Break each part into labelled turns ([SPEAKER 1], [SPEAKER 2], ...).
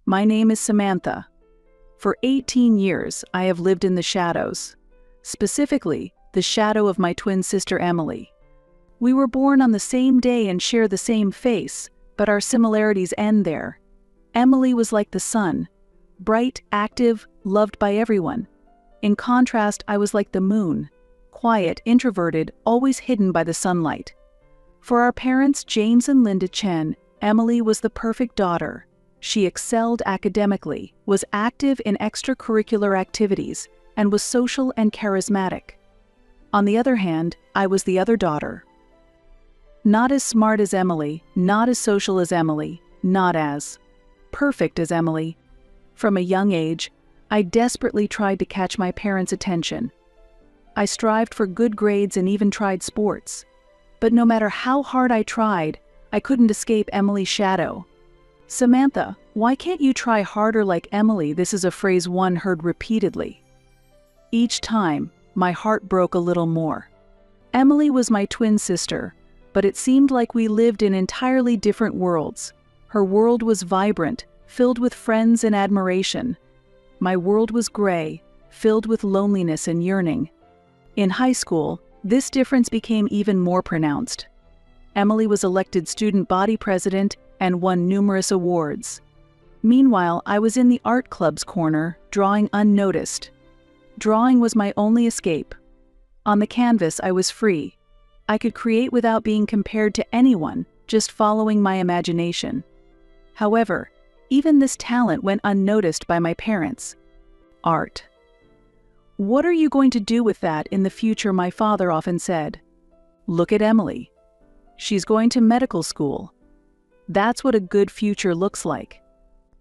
[SPEAKER 1] My name is Samantha. For 18 years, I have lived in the shadows. Specifically, the shadow of my twin sister Emily. We were born on the same day and share the same face, but our similarities end there. Emily was like the sun, bright, active, loved by everyone. In contrast, I was like the moon, quiet, introverted, always hidden by the sunlight. For our parents, James and Linda Chen, Emily was the perfect daughter. She excelled academically, was active in extracurricular activities, and was social and charismatic. On the other hand, I was the other daughter. Not as smart as Emily, not as social as Emily, not as perfect as Emily. From a young age, I desperately tried to catch my parents' attention. I strived for good grades and even tried sports. But no matter how hard I tried, I couldn't escape Emily's shadow. "Samantha, why can't you try harder like Emily?" This is a phrase one heard repeatedly. Each time, my heart broke a little more. Emily was my twin sister, but it seemed like we lived in entirely different worlds. Her world was vibrant, filled with friends and admiration. My world was gray, filled with loneliness and yearning. In high school, this difference became even more pronounced. Emily was elected student body president and won numerous awards. Meanwhile, I was in the art club's corner, drawing unnoticed. Drawing was my only escape. On the canvas, I was free. I could create without being compared to anyone, just following my imagination. However, even this talent went unnoticed by my parents. Art. "What are you going to do with that in the future?" my father often said. "Look at Emily. She's going to medical school. That's what a good future looks like."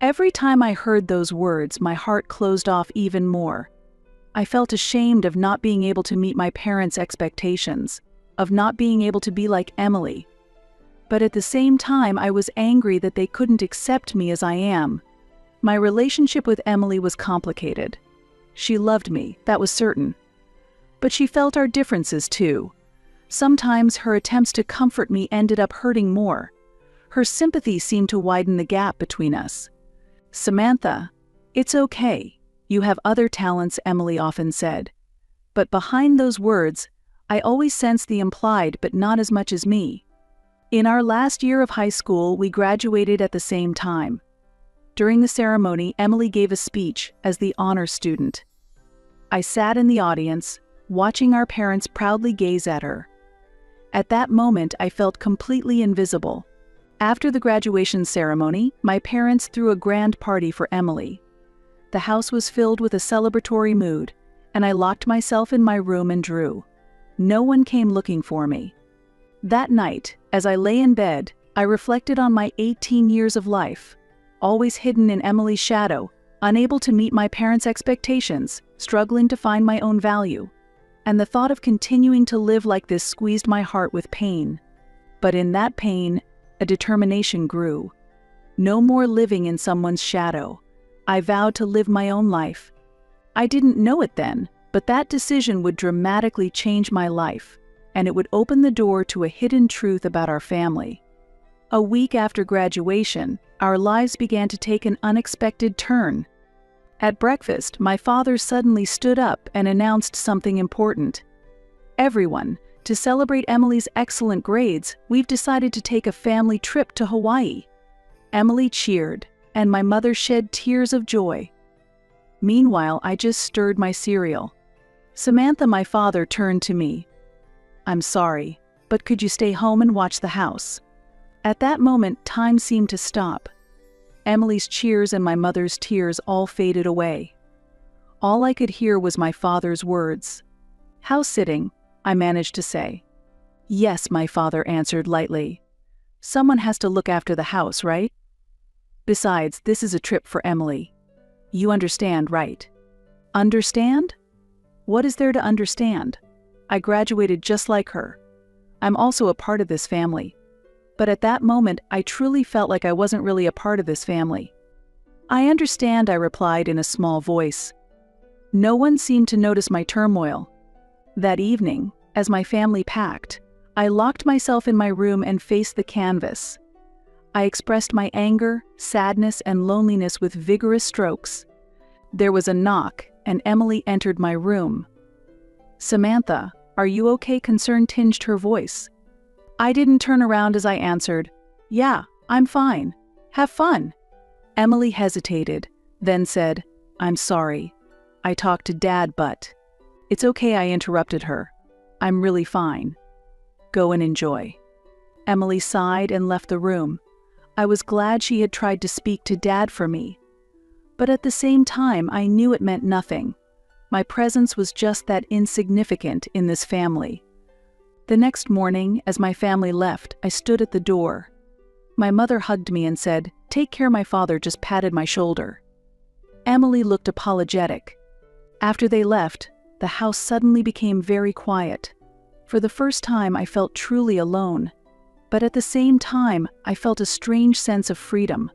[SPEAKER 1] Every time I heard those words, my heart closed off even more. I felt ashamed of not being able to meet my parents' expectations, of not being able to be like Emily. But at the same time, I was angry that they couldn't accept me as I am. My relationship with Emily was complicated. She loved me, that was certain. But she felt our differences too. Sometimes her attempts to comfort me ended up hurting more. Her sympathy seemed to widen the gap between us. "Samantha, it's okay. You have other talents," Emily often said. But behind those words, I always sensed the implied, but not as much as me. In our last year of high school, we graduated at the same time. During the ceremony, Emily gave a speech as the honor student. I sat in the audience, watching our parents proudly gaze at her. At that moment, I felt completely invisible. After the graduation ceremony, my parents threw a grand party for Emily. The house was filled with a celebratory mood, and I locked myself in my room and drew. No one came looking for me. That night, as I lay in bed, I reflected on my 18 years of life, always hidden in Emily's shadow, unable to meet my parents' expectations, struggling to find my own value. And the thought of continuing to live like this squeezed my heart with pain. But in that pain, a determination grew. No more living in someone's shadow. I vowed to live my own life. I didn't know it then, but that decision would dramatically change my life, and it would open the door to a hidden truth about our family. A week after graduation, our lives began to take an unexpected turn. At breakfast, my father suddenly stood up and announced something important. "Everyone, to celebrate Emily's excellent grades, we've decided to take a family trip to Hawaii." Emily cheered, and my mother shed tears of joy. Meanwhile, I just stirred my cereal. "Samantha," my father turned to me. "I'm sorry, but could you stay home and watch the house?" At that moment, time seemed to stop. Emily's cheers and my mother's tears all faded away. All I could hear was my father's words. "House sitting," I managed to say. "Yes," my father answered lightly. "Someone has to look after the house, right? Besides, this is a trip for Emily. You understand, right?" "Understand? What is there to understand? I graduated just like her. I'm also a part of this family." But at that moment, I truly felt like I wasn't really a part of this family. "I understand," I replied in a small voice. No one seemed to notice my turmoil. That evening, as my family packed, I locked myself in my room and faced the canvas. I expressed my anger, sadness, and loneliness with vigorous strokes. There was a knock, and Emily entered my room. "Samantha, are you okay?" Concern tinged her voice. I didn't turn around as I answered, "Yeah, I'm fine. Have fun." Emily hesitated, then said, "I'm sorry. I talked to Dad, but—" "It's okay," I interrupted her. "I'm really fine. Go and enjoy." Emily sighed and left the room. I was glad she had tried to speak to Dad for me. But at the same time, I knew it meant nothing. My presence was just that insignificant in this family. The next morning, as my family left, I stood at the door. My mother hugged me and said, "Take care." My father just patted my shoulder. Emily looked apologetic. After they left, the house suddenly became very quiet. For the first time, I felt truly alone. But at the same time, I felt a strange sense of freedom.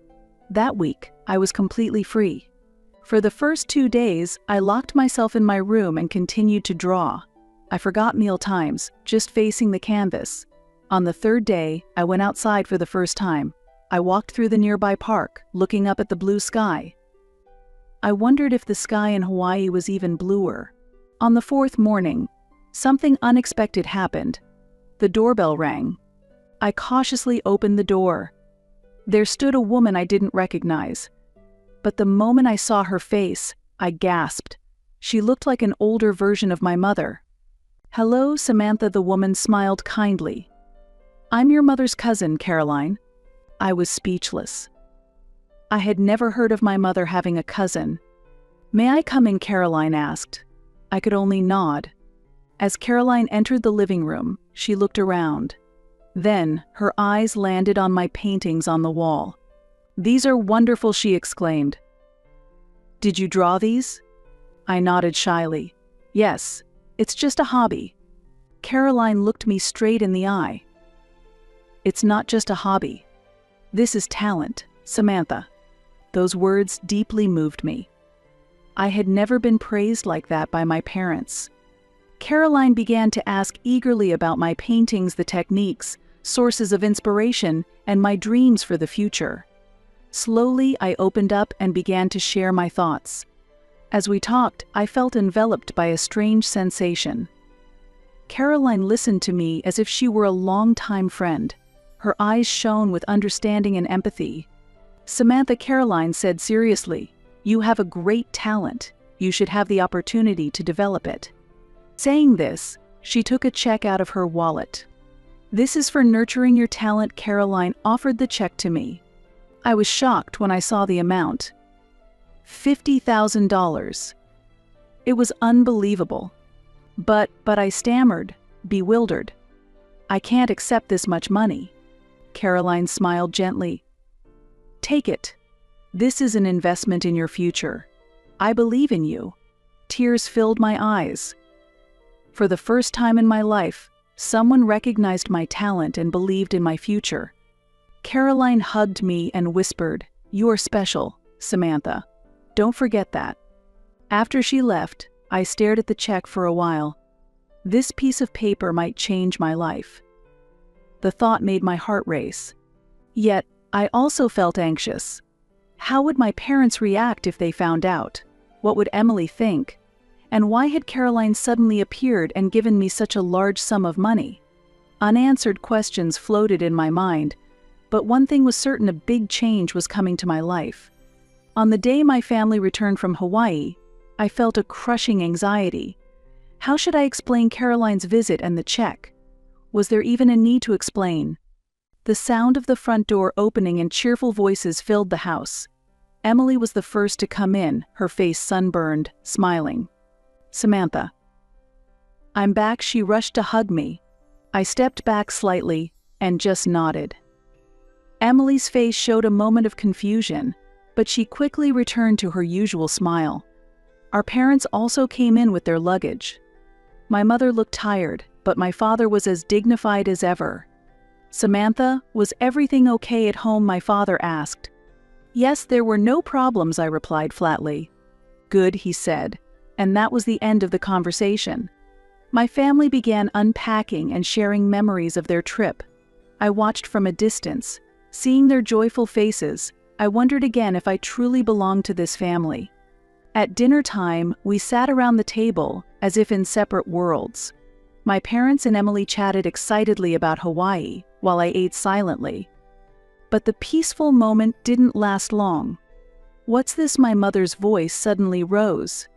[SPEAKER 1] That week, I was completely free. For the first 2 days, I locked myself in my room and continued to draw. I forgot meal times, just facing the canvas. On the 3rd day, I went outside for the first time. I walked through the nearby park, looking up at the blue sky. I wondered if the sky in Hawaii was even bluer. On the 4th morning, something unexpected happened. The doorbell rang. I cautiously opened the door. There stood a woman I didn't recognize. But the moment I saw her face, I gasped. She looked like an older version of my mother. "Hello, Samantha," the woman smiled kindly. "I'm your mother's cousin, Caroline." I was speechless. I had never heard of my mother having a cousin. "May I come in?" Caroline asked. I could only nod. As Caroline entered the living room, she looked around. Then, her eyes landed on my paintings on the wall. "These are wonderful," she exclaimed. "Did you draw these?" I nodded shyly. "Yes, it's just a hobby." Caroline looked me straight in the eye. "It's not just a hobby. This is talent, Samantha." Those words deeply moved me. I had never been praised like that by my parents. Caroline began to ask eagerly about my paintings, the techniques, sources of inspiration, and my dreams for the future. Slowly, I opened up and began to share my thoughts. As we talked, I felt enveloped by a strange sensation. Caroline listened to me as if she were a longtime friend. Her eyes shone with understanding and empathy. "Samantha," Caroline said seriously, "you have a great talent. You should have the opportunity to develop it." Saying this, she took a check out of her wallet. "This is for nurturing your talent." Caroline offered the check to me. I was shocked when I saw the amount. $50,000. It was unbelievable. But I stammered, bewildered. "I can't accept this much money." Caroline smiled gently. "Take it. This is an investment in your future. I believe in you." Tears filled my eyes. For the first time in my life, someone recognized my talent and believed in my future. Caroline hugged me and whispered, "You're special, Samantha. Don't forget that." After she left, I stared at the check for a while. This piece of paper might change my life. The thought made my heart race. Yet, I also felt anxious. How would my parents react if they found out? What would Emily think? And why had Caroline suddenly appeared and given me such a large sum of money? Unanswered questions floated in my mind, but one thing was certain: a big change was coming to my life. On the day my family returned from Hawaii, I felt a crushing anxiety. How should I explain Caroline's visit and the check? Was there even a need to explain? The sound of the front door opening and cheerful voices filled the house. Emily was the first to come in, her face sunburned, smiling. "Samantha." "I'm back." She rushed to hug me. I stepped back slightly and just nodded. Emily's face showed a moment of confusion, but she quickly returned to her usual smile. Our parents also came in with their luggage. My mother looked tired, but my father was as dignified as ever. "Samantha, was everything okay at home?" my father asked. "Yes, there were no problems," I replied flatly. "Good," he said, and that was the end of the conversation. My family began unpacking and sharing memories of their trip. I watched from a distance, Seeing their joyful faces, I wondered again if I truly belonged to this family. At dinner time, we sat around the table as if in separate worlds. My parents and Emily chatted excitedly about Hawaii while I ate silently. But the peaceful moment didn't last long. "What's this?" my mother's voice suddenly rose.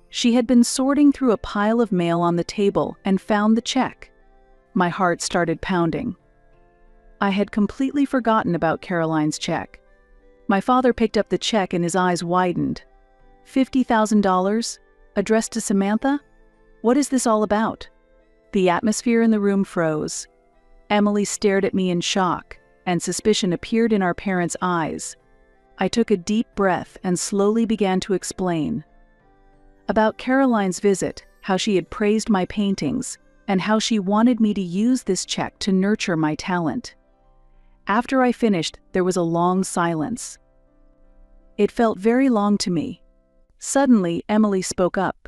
[SPEAKER 1] She had been sorting through a pile of mail on the table and found the check. My heart started pounding. I had completely forgotten about Caroline's check. My father picked up the check and his eyes widened. $50,000? Addressed to Samantha? What is this all about? The atmosphere in the room froze. Emily stared at me in shock, and suspicion appeared in our parents' eyes. I took a deep breath and slowly began to explain. About Caroline's visit, how she had praised my paintings, and how she wanted me to use this check to nurture my talent. After I finished, there was a long silence. It felt very long to me. Suddenly, Emily spoke up.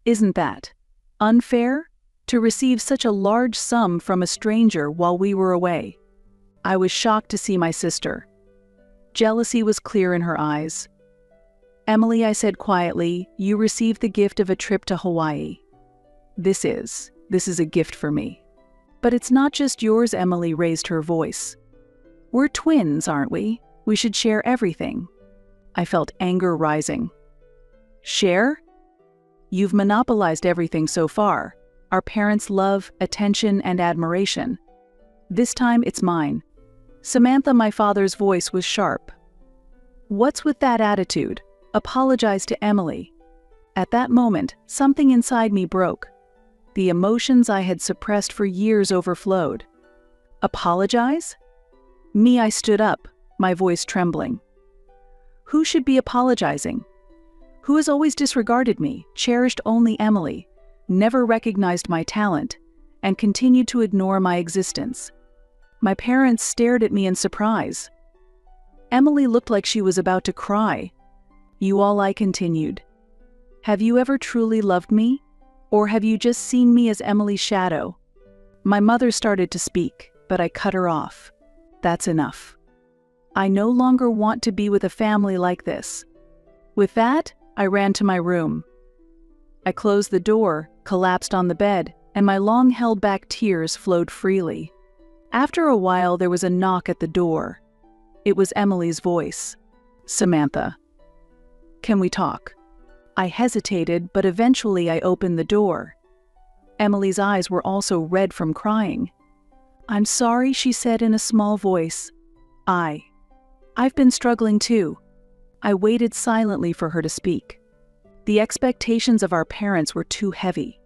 [SPEAKER 1] "Isn't that unfair? To receive such a large sum from a stranger while we were away?" I was shocked to see my sister. Jealousy was clear in her eyes. "Emily," I said quietly, "you received the gift of a trip to Hawaii. This is a gift for me." "But it's not just yours," Emily raised her voice. "We're twins, aren't we? We should share everything." I felt anger rising. "Share? You've monopolized everything so far. Our parents' love, attention, and admiration. This time it's mine." "Samantha," my father's voice was sharp. "What's with that attitude? Apologize to Emily." At that moment, something inside me broke. The emotions I had suppressed for years overflowed. Apologize? Me, I stood up, my voice trembling. Who should be apologizing? Who has always disregarded me, cherished only Emily, never recognized my talent, and continued to ignore my existence? My parents stared at me in surprise. Emily looked like she was about to cry. "You all," I continued. "Have you ever truly loved me? Or have you just seen me as Emily's shadow?" My mother started to speak, but I cut her off. "That's enough. I no longer want to be with a family like this." With that, I ran to my room. I closed the door, collapsed on the bed, and my long-held-back tears flowed freely. After a while, there was a knock at the door. It was Emily's voice. "Samantha, can we talk?" I hesitated, but eventually I opened the door. Emily's eyes were also red from crying. "I'm sorry," she said in a small voice. I've been struggling too." I waited silently for her to speak. The expectations of our parents were too heavy.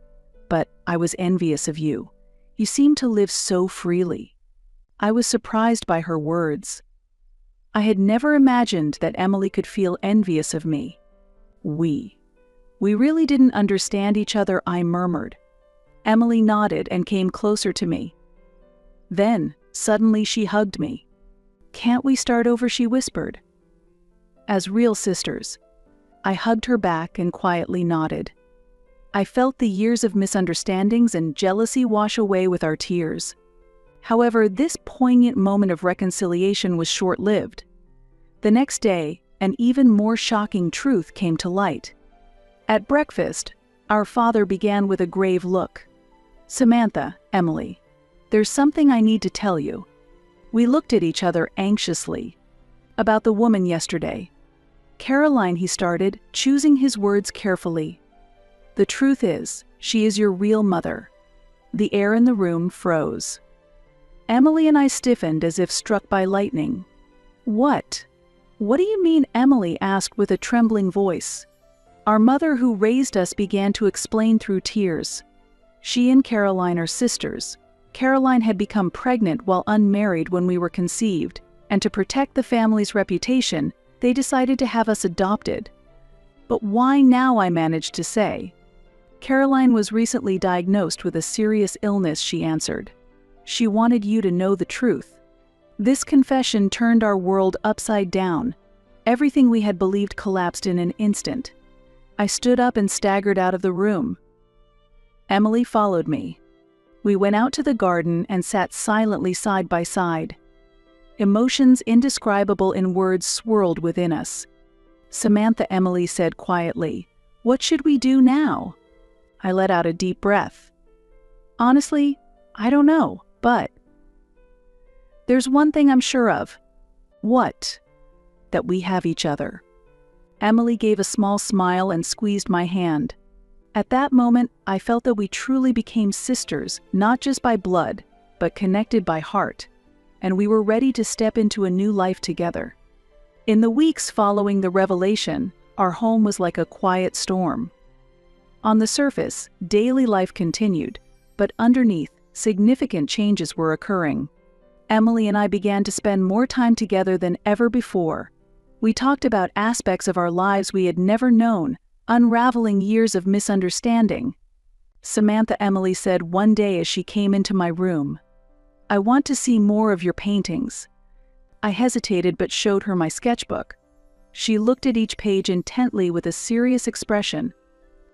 [SPEAKER 1] "But I was envious of you. You seem to live so freely." I was surprised by her words. I had never imagined that Emily could feel envious of me. We really didn't understand each other," I murmured. Emily nodded and came closer to me. Then, suddenly she hugged me. "Can't we start over?" she whispered. As real sisters. I hugged her back and quietly nodded. I felt the years of misunderstandings and jealousy wash away with our tears. However, this poignant moment of reconciliation was short-lived. The next day, an even more shocking truth came to light. At breakfast, our father began with a grave look. "Samantha, Emily, there's something I need to tell you." We looked at each other anxiously. "About the woman yesterday." "Caroline," he started, choosing his words carefully. "The truth is, she is your real mother." The air in the room froze. Emily and I stiffened as if struck by lightning. "What? What do you mean?" Emily asked with a trembling voice. Our mother who raised us began to explain through tears. She and Caroline are sisters. Caroline had become pregnant while unmarried when we were conceived, and to protect the family's reputation, they decided to have us adopted. "But why now?" I managed to say. "Caroline was recently diagnosed with a serious illness," she answered. "She wanted you to know the truth." This confession turned our world upside down. Everything we had believed collapsed in an instant. I stood up and staggered out of the room. Emily followed me. We went out to the garden and sat silently side by side. Emotions indescribable in words swirled within us. "Samantha," Emily said quietly, "what should we do now?" I let out a deep breath. "Honestly, I don't know, but there's one thing I'm sure of." "What?" "That we have each other." Emily gave a small smile and squeezed my hand. At that moment, I felt that we truly became sisters, not just by blood, but connected by heart, and we were ready to step into a new life together. In the weeks following the revelation, our home was like a quiet storm. On the surface, daily life continued, but underneath, significant changes were occurring. Emily and I began to spend more time together than ever before. We talked about aspects of our lives we had never known, unraveling years of misunderstanding. "Samantha," Emily said one day as she came into my room, "I want to see more of your paintings." I hesitated but showed her my sketchbook. She looked at each page intently with a serious expression.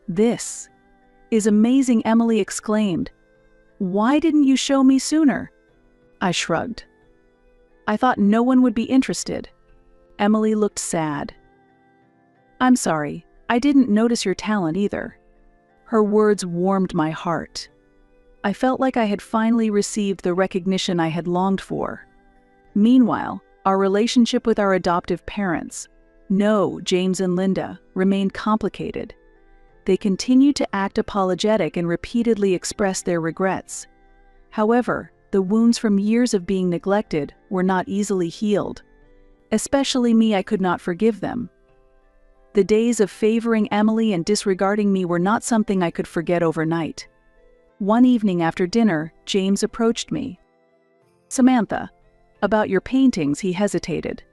[SPEAKER 1] "This is amazing," Emily exclaimed. "Why didn't you show me sooner?" I shrugged. "I thought no one would be interested." Emily looked sad. "I'm sorry, I didn't notice your talent either." Her words warmed my heart. I felt like I had finally received the recognition I had longed for. Meanwhile, our relationship with our adoptive parents, James and Linda, remained complicated. They continued to act apologetic and repeatedly express their regrets. However, the wounds from years of being neglected were not easily healed. Especially me, I could not forgive them. The days of favoring Emily and disregarding me were not something I could forget overnight. One evening after dinner, James approached me. "Samantha, about your paintings," he hesitated.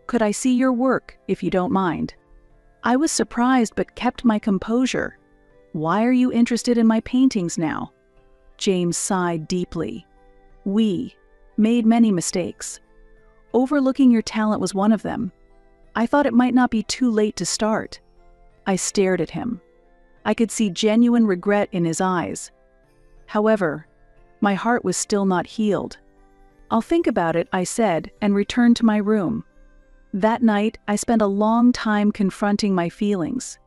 [SPEAKER 1] "Could I see your work, if you don't mind?" I was surprised but kept my composure. "Why are you interested in my paintings now?" James sighed deeply. "We made many mistakes. Overlooking your talent was one of them. I thought it might not be too late to start." I stared at him. I could see genuine regret in his eyes. However, my heart was still not healed. "I'll think about it," I said, and returned to my room. That night, I spent a long time confronting my feelings.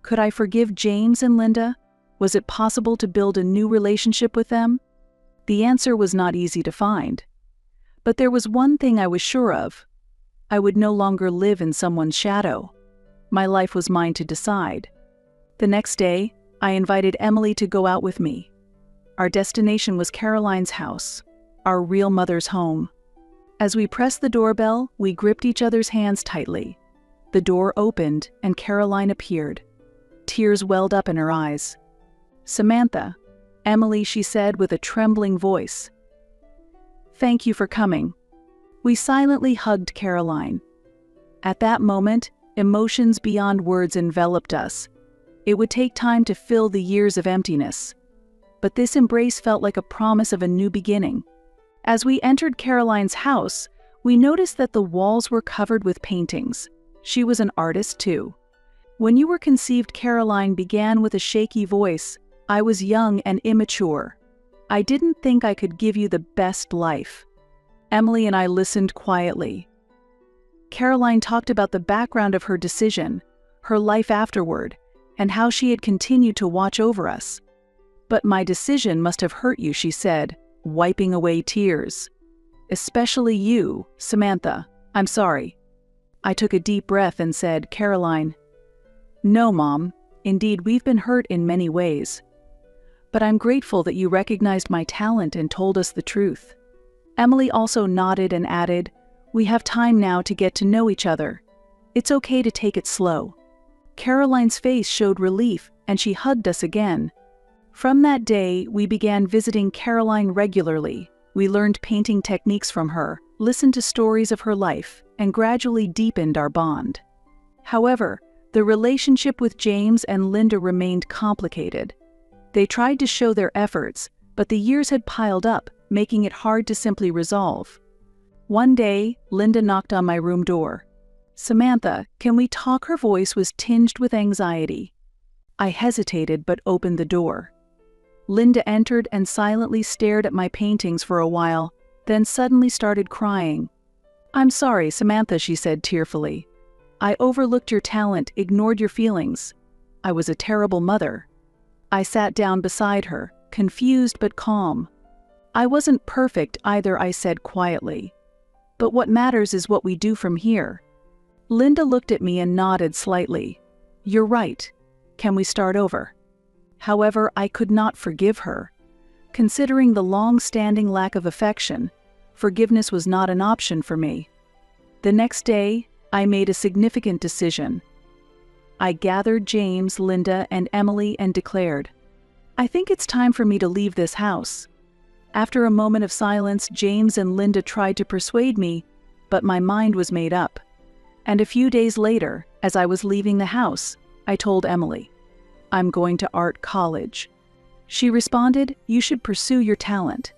[SPEAKER 1] Could I forgive James and Linda? Was it possible to build a new relationship with them? The answer was not easy to find. But there was one thing I was sure of. I would no longer live in someone's shadow. My life was mine to decide. The next day, I invited Emily to go out with me. Our destination was Caroline's house, our real mother's home. As we pressed the doorbell, we gripped each other's hands tightly. The door opened and Caroline appeared. Tears welled up in her eyes. "Samantha," Emily, she said with a trembling voice. "Thank you for coming." We silently hugged Caroline. At that moment, emotions beyond words enveloped us. It would take time to fill the years of emptiness. But this embrace felt like a promise of a new beginning. As we entered Caroline's house, we noticed that the walls were covered with paintings. She was an artist too. "When you were conceived," Caroline began with a shaky voice, "I was young and immature. I didn't think I could give you the best life." Emily and I listened quietly. Caroline talked about the background of her decision, her life afterward, and how she had continued to watch over us. "But my decision must have hurt you," she said, wiping away tears. "Especially you, Samantha. I'm sorry." I took a deep breath and said, "Caroline, no, Mom. Indeed, we've been hurt in many ways. But I'm grateful that you recognized my talent and told us the truth." Emily also nodded and added, "We have time now to get to know each other. It's okay to take it slow." Caroline's face showed relief, and she hugged us again. From that day, we began visiting Caroline regularly. We learned painting techniques from her, listened to stories of her life, and gradually deepened our bond. However, the relationship with James and Linda remained complicated. They tried to show their efforts, but the years had piled up, making it hard to simply resolve. One day, Linda knocked on my room door. "Samantha, can we talk?" Her voice was tinged with anxiety. I hesitated but opened the door. Linda entered and silently stared at my paintings for a while, then suddenly started crying. "I'm sorry, Samantha," she said tearfully. "I overlooked your talent, ignored your feelings. I was a terrible mother." I sat down beside her, confused but calm. "I wasn't perfect either," I said quietly. "But what matters is what we do from here." Linda looked at me and nodded slightly. "You're right. Can we start over?" However, I could not forgive her. Considering the long-standing lack of affection, forgiveness was not an option for me. The next day, I made a significant decision. I gathered James, Linda, and Emily and declared, "I think it's time for me to leave this house." After a moment of silence, James and Linda tried to persuade me, but my mind was made up. And a few days later, as I was leaving the house, I told Emily, "I'm going to art college." She responded, "You should pursue your talent.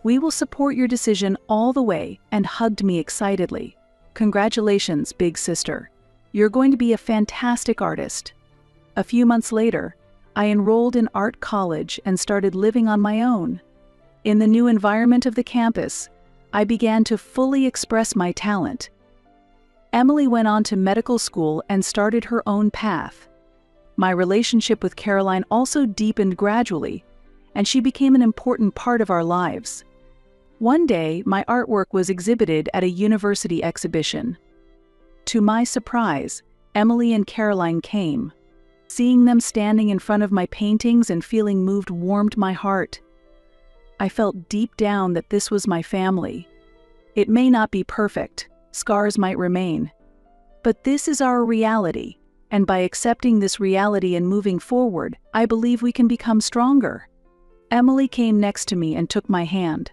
[SPEAKER 1] We will support your decision all the way," and hugged me excitedly. "Congratulations, big sister. You're going to be a fantastic artist." A few months later, I enrolled in art college and started living on my own. In the new environment of the campus, I began to fully express my talent. Emily went on to medical school and started her own path. My relationship with Caroline also deepened gradually, and she became an important part of our lives. One day, my artwork was exhibited at a university exhibition. To my surprise, Emily and Caroline came. Seeing them standing in front of my paintings and feeling moved warmed my heart. I felt deep down that this was my family. It may not be perfect, scars might remain, but this is our reality, and by accepting this reality and moving forward, I believe we can become stronger. Emily came next to me and took my hand.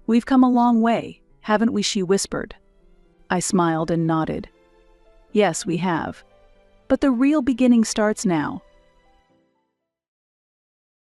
[SPEAKER 1] "We've come a long way, haven't we?" she whispered. I smiled and nodded. "Yes, we have. But the real beginning starts now.